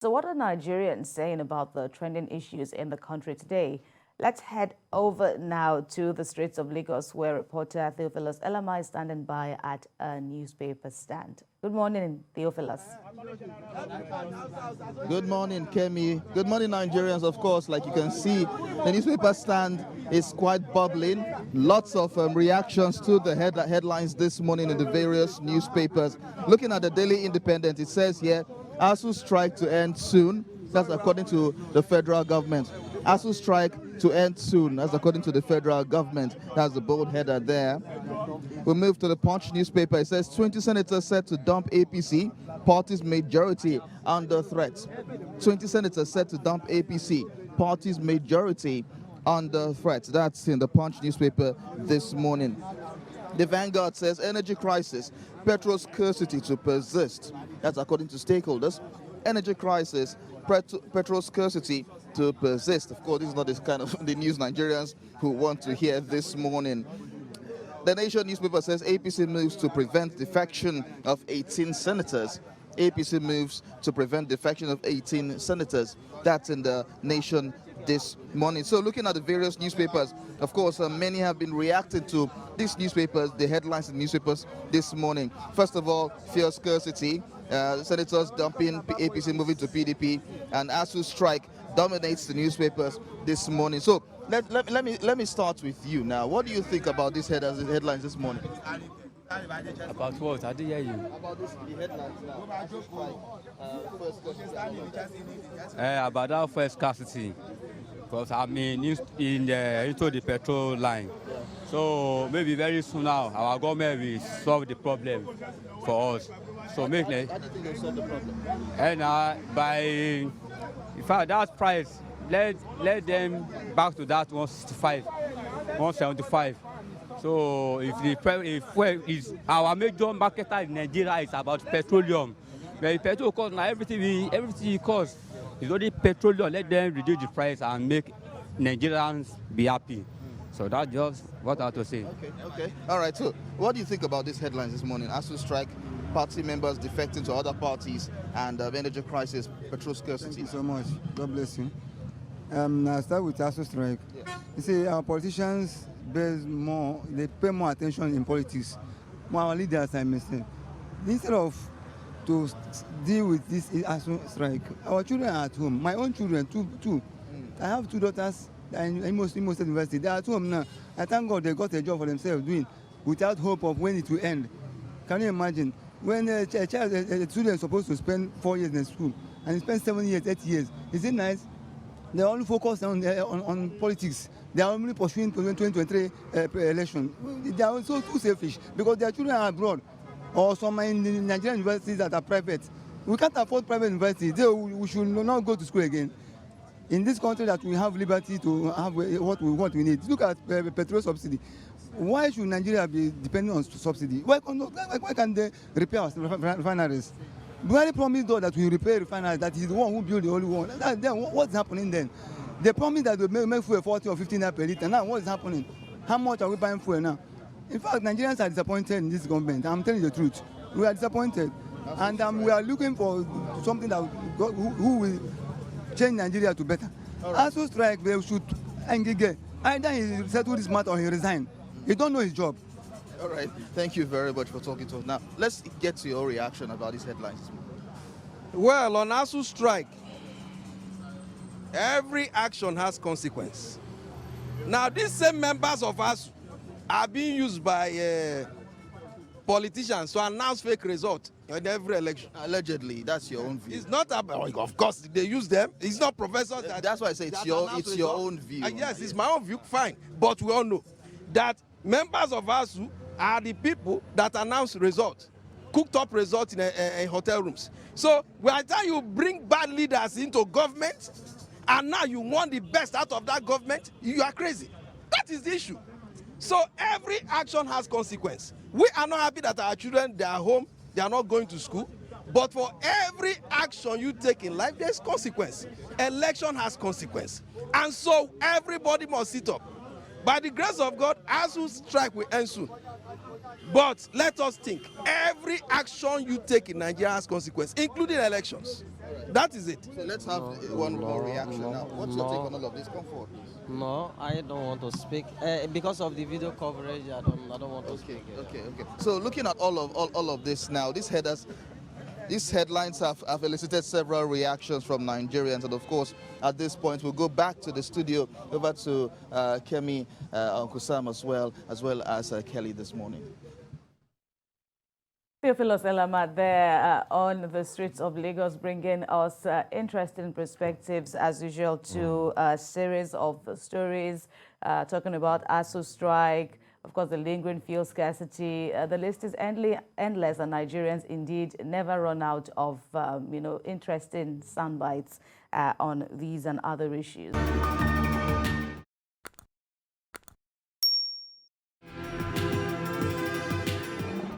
So what are Nigerians saying about the trending issues in the country today? Let's head over now to the streets of Lagos, where reporter Theophilus Elamah is standing by at a newspaper stand. Good morning, Theophilus. Good morning, Kemi. Good morning, Nigerians. Of course, like you can see, the newspaper stand is quite bubbling. Lots of reactions to the headlines this morning in the various newspapers. Looking at the Daily Independent, it says here, ASUU strike to end soon. That's according to the federal government. ASUU strike to end soon. That's according to the federal government. That's the bold header there. We move to the Punch newspaper. It says 20 senators set to dump APC. Party's majority under threat. 20 senators set to dump APC. Party's majority under threat. That's in the Punch newspaper this morning. The Vanguard says energy crisis, petrol scarcity to persist. That's according to stakeholders. Energy crisis, petrol scarcity to persist. Of course, this is not the kind of the news Nigerians who want to hear this morning. The Nation newspaper says APC moves to prevent defection of 18 senators. APC moves to prevent defection of 18 senators. That's in the Nation this morning. So looking at the various newspapers, of course, many have been reacting to these newspapers, the headlines in newspapers this morning. First of all, fuel scarcity, senators dumping, APC moving to PDP, and ASUU strike dominates the newspapers this morning. So let me start with you now. What do you think about these headlines this morning? About what? I didn't hear you. About the headlines now. About that first scarcity. Because I mean, into the petrol line. So maybe very soon now, our government will solve the problem for us. So make How do you think they'll solve the problem? And in fact, that price, let them back to that 165, 175. So if our major marketer in Nigeria is about petroleum, but petrol cost now everything it costs is only petroleum. Let them reduce the price and make Nigerians be happy. So that's just what I have to say. Okay. All right. So what do you think about these headlines this morning? ASUU strike, party members defecting to other parties, and energy crisis, petrol scarcity. Thank you so much. God bless you. I'll start with ASUU strike. Yeah. You see, our politicians they pay more attention in politics. More our leaders, I must say. Instead of to deal with this ASUU strike, our children are at home. My own children, two. I have two daughters in Imo State University. They are at home now. I thank God they got a job for themselves doing without hope of when it will end. Can you imagine? When a student is supposed to spend 4 years in school and he spends 7 years, 8 years, is it nice? They only focus on politics. They are only pursuing 2023 election. They are also too selfish because their children are abroad or some in the Nigerian universities that are private. We can't afford private universities. We should not go to school again. In this country that we have liberty to have what we need. Look at petrol subsidy. Why should Nigeria be depending on subsidy? Why can't they repair our refineries? Buhari promised that we repair refineries, that he's the one who built the only one. Then what's happening then? They promised that they make fuel 40 or 15 naira per liter. Now what is happening? How much are we buying fuel now? In fact, Nigerians are disappointed in this government. I'm telling you the truth. We are disappointed. And we are looking for something that who will change Nigeria to better. Right. ASUU strike, they should engage. Either he settle this matter or he resign. He don't know his job. All right. Thank you very much for talking to us. Now, let's get to your reaction about these headlines. Well, on ASUU strike, every action has consequence. Now, these same members of ASUU are being used by politicians to announce fake results in every election. Allegedly, that's your own view. It's not about, of course, they use them. It's not professors. That's why I say it's your own view. Yes, it's my own view, fine. But we all know that members of ASUU are the people that announce results, cooked up results in hotel rooms. So by the time you bring bad leaders into government, and now you want the best out of that government, you are crazy. That is the issue. So every action has consequence. We are not happy that our children, they are home, they are not going to school. But for every action you take in life, there's consequence. Election has consequence. And so everybody must sit up. By the grace of God, ASUU strike will end soon. But let us think, every action you take in Nigeria has consequence, including elections. That is it. So let's have one more reaction now. What's your take on all of this? Come forward, please. No, I don't want to speak because of the video coverage. I don't want to speak. Okay. So looking at all of this now, these headlines have elicited several reactions from Nigerians, and of course, at this point, we'll go back to the studio, over to Kemi, Uncle Sam as well as Kelly this morning. Theophilus Elamah there on the streets of Lagos, bringing us interesting perspectives, as usual, to a series of stories, talking about ASUU strike, of course, the lingering fuel scarcity. The list is endless, and Nigerians indeed never run out of, interesting sound bites on these and other issues.